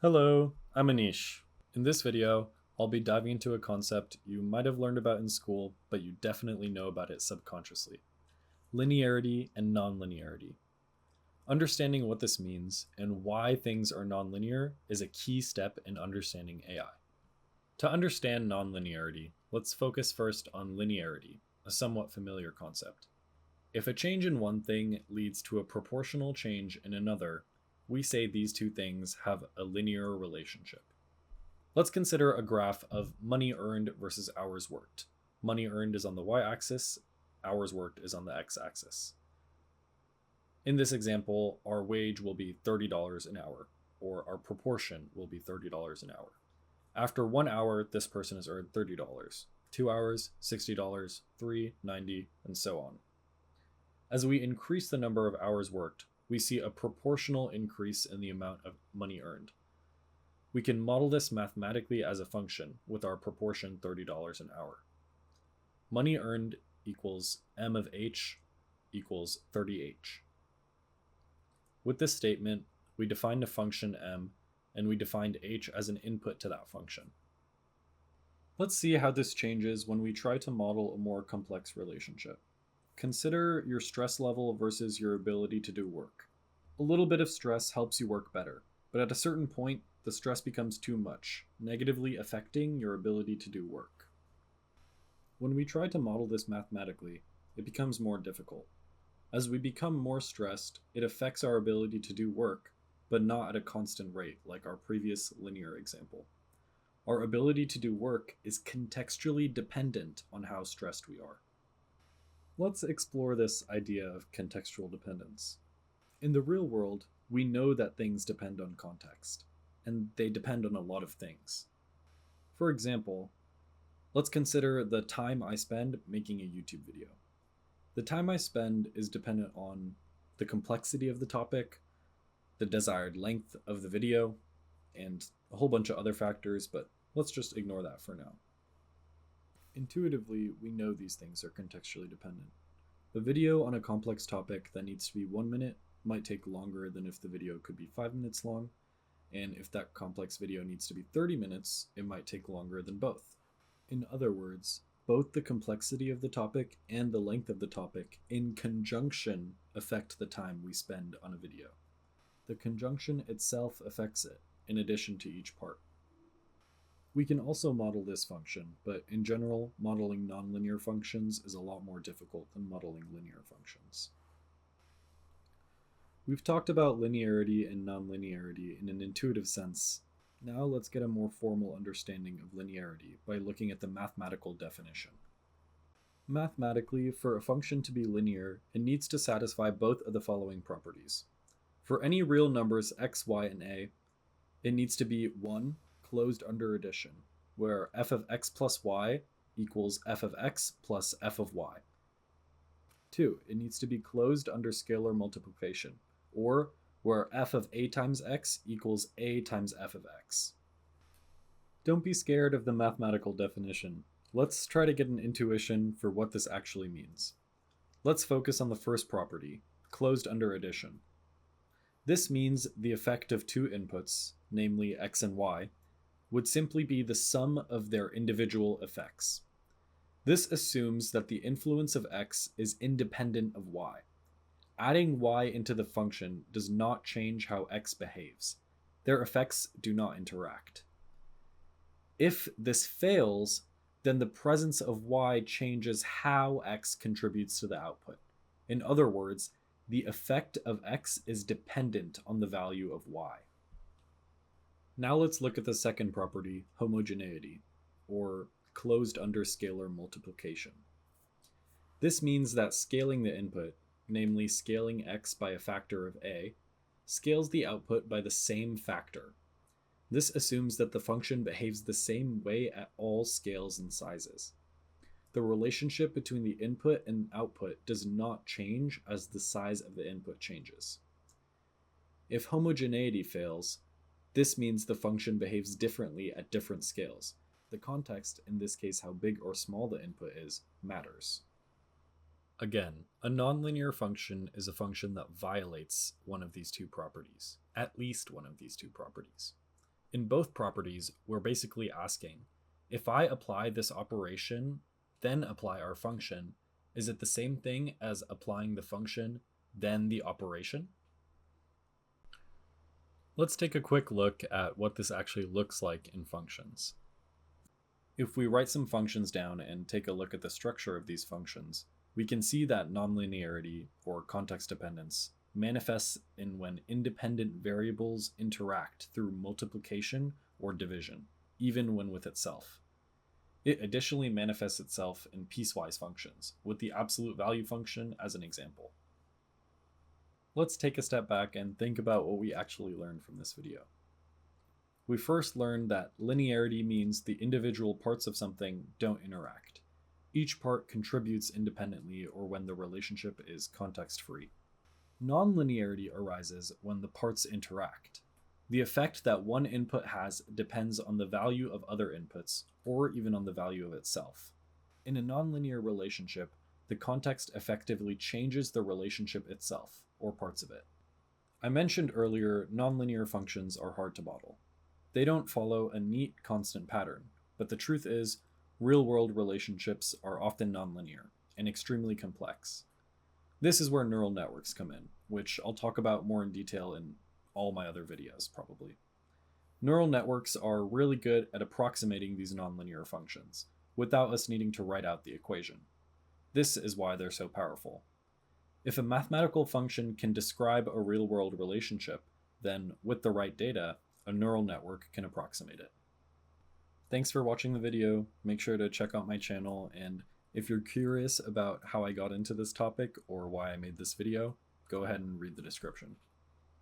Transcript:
Hello, I'm Anish. In this video, I'll be diving into a concept you might have learned about in school, but you definitely know about it subconsciously: linearity and nonlinearity. Understanding what this means and why things are nonlinear is a key step in understanding AI. To understand nonlinearity, let's focus first on linearity, a somewhat familiar concept. If a change in one thing leads to a proportional change in another, we say these two things have a linear relationship. Let's consider a graph of money earned versus hours worked. Money earned is on the y-axis, hours worked is on the x-axis. In this example, our wage will be $30 an hour, or our proportion will be $30 an hour. After 1 hour, this person has earned $30. 2 hours, $60, 3, 90, and so on. As we increase the number of hours worked, we see a proportional increase in the amount of money earned. We can model this mathematically as a function with our proportion $30 an hour. Money earned equals m of h equals 30h. With this statement, we defined a function m, and we defined h as an input to that function. Let's see how this changes when we try to model a more complex relationship. Consider your stress level versus your ability to do work. A little bit of stress helps you work better, but at a certain point, the stress becomes too much, negatively affecting your ability to do work. When we try to model this mathematically, it becomes more difficult. As we become more stressed, it affects our ability to do work, but not at a constant rate like our previous linear example. Our ability to do work is contextually dependent on how stressed we are. Let's explore this idea of contextual dependence. In the real world, we know that things depend on context, and they depend on a lot of things. For example, let's consider the time I spend making a YouTube video. The time I spend is dependent on the complexity of the topic, the desired length of the video, and a whole bunch of other factors, but let's just ignore that for now. Intuitively, we know these things are contextually dependent. A video on a complex topic that needs to be 1 minute might take longer than if the video could be 5 minutes long, and if that complex video needs to be 30 minutes, it might take longer than both. In other words, both the complexity of the topic and the length of the topic in conjunction affect the time we spend on a video. The conjunction itself affects it, in addition to each part. We can also model this function, but in general, modeling nonlinear functions is a lot more difficult than modeling linear functions. We've talked about linearity and nonlinearity in an intuitive sense. Now let's get a more formal understanding of linearity by looking at the mathematical definition. Mathematically, for a function to be linear, it needs to satisfy both of the following properties. For any real numbers x, y, and a, it needs to be 1, closed under addition, where f of x plus y equals f of x plus f of y. 2, it needs to be closed under scalar multiplication, or where f of a times x equals a times f of x. Don't be scared of the mathematical definition. Let's try to get an intuition for what this actually means. Let's focus on the first property, closed under addition. This means the effect of two inputs, namely x and y, would simply be the sum of their individual effects. This assumes that the influence of x is independent of y. Adding y into the function does not change how x behaves. Their effects do not interact. If this fails, then the presence of y changes how x contributes to the output. In other words, the effect of x is dependent on the value of y. Now let's look at the second property, homogeneity, or closed under scalar multiplication. This means that scaling the input, namely scaling x by a factor of a, scales the output by the same factor. This assumes that the function behaves the same way at all scales and sizes. The relationship between the input and output does not change as the size of the input changes. If homogeneity fails, this means the function behaves differently at different scales. The context, in this case how big or small the input is, matters. Again, a nonlinear function is a function that violates one of these two properties, at least one of these two properties. In both properties, we're basically asking, if I apply this operation, then apply our function, is it the same thing as applying the function, then the operation? Let's take a quick look at what this actually looks like in functions. If we write some functions down and take a look at the structure of these functions, we can see that nonlinearity, or context dependence, manifests in when independent variables interact through multiplication or division, even when with itself. It additionally manifests itself in piecewise functions, with the absolute value function as an example. Let's take a step back and think about what we actually learned from this video. We first learned that linearity means the individual parts of something don't interact. Each part contributes independently or when the relationship is context-free. Nonlinearity arises when the parts interact. The effect that one input has depends on the value of other inputs, or even on the value of itself. In a nonlinear relationship, the context effectively changes the relationship itself, or parts of it. I mentioned earlier, nonlinear functions are hard to model. They don't follow a neat, constant pattern, but the truth is, real-world relationships are often nonlinear and extremely complex. This is where neural networks come in, which I'll talk about more in detail in all my other videos, probably. Neural networks are really good at approximating these nonlinear functions, without us needing to write out the equation. This is why they're so powerful. If a mathematical function can describe a real-world relationship, then with the right data, a neural network can approximate it. Thanks for watching the video. Make sure to check out my channel, and if you're curious about how I got into this topic or why I made this video, go ahead and read the description.